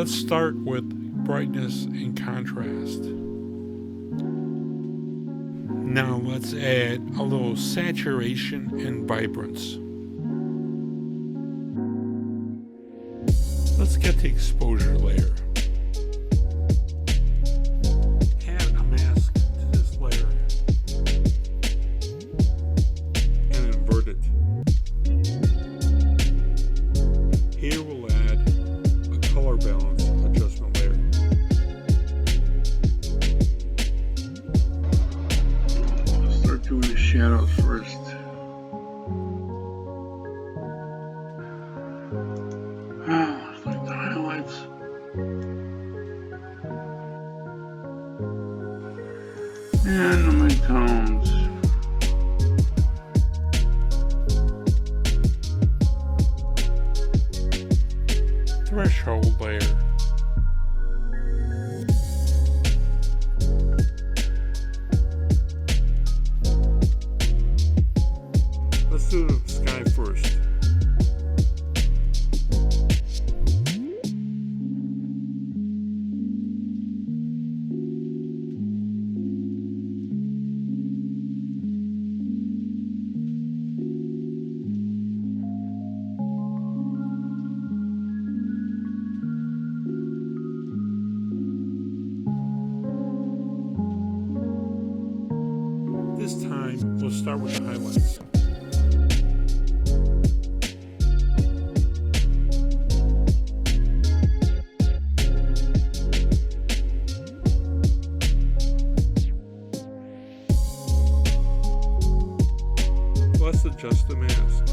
Let's start with brightness and contrast. Now let's add a little saturation and vibrance. Let's get the exposure layer. Add a mask to this layer and invert it. Here we'll add a color balance adjustment layer. I'll start doing the shadows first. Like the highlights. And the midtones. Threshold layer. Let's do the sky first. This time, we'll start with the highlights. Let's adjust the mask.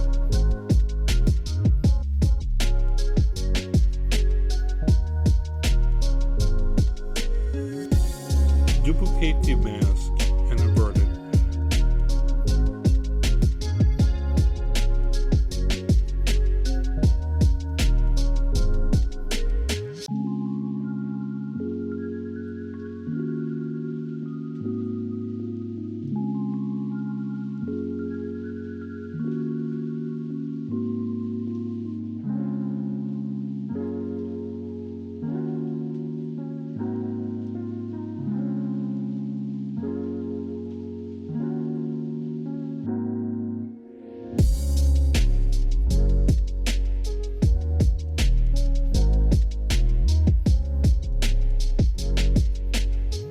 Duplicate the mask and invert it.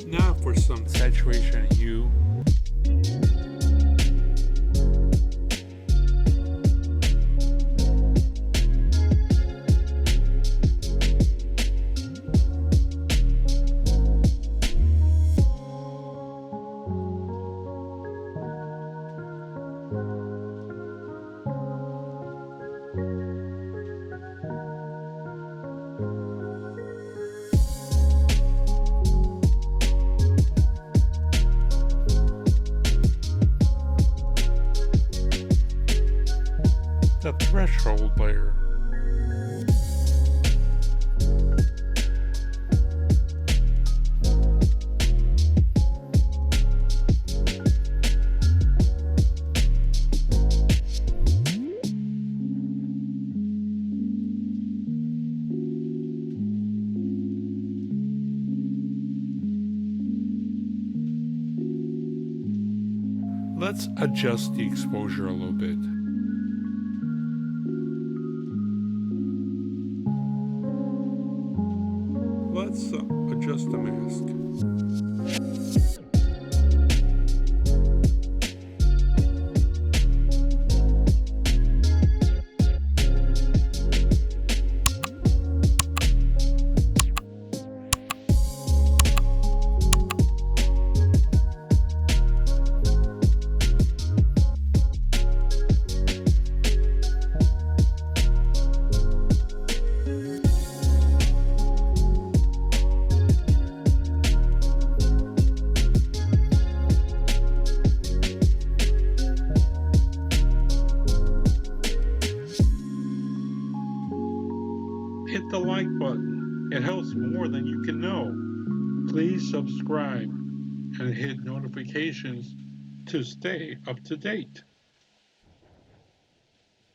Now for some saturation and hue. The threshold layer. Let's adjust the exposure a little bit. Let's adjust the mask. Hit the like button. It helps more than you can know. Please subscribe and hit notifications to stay up to date.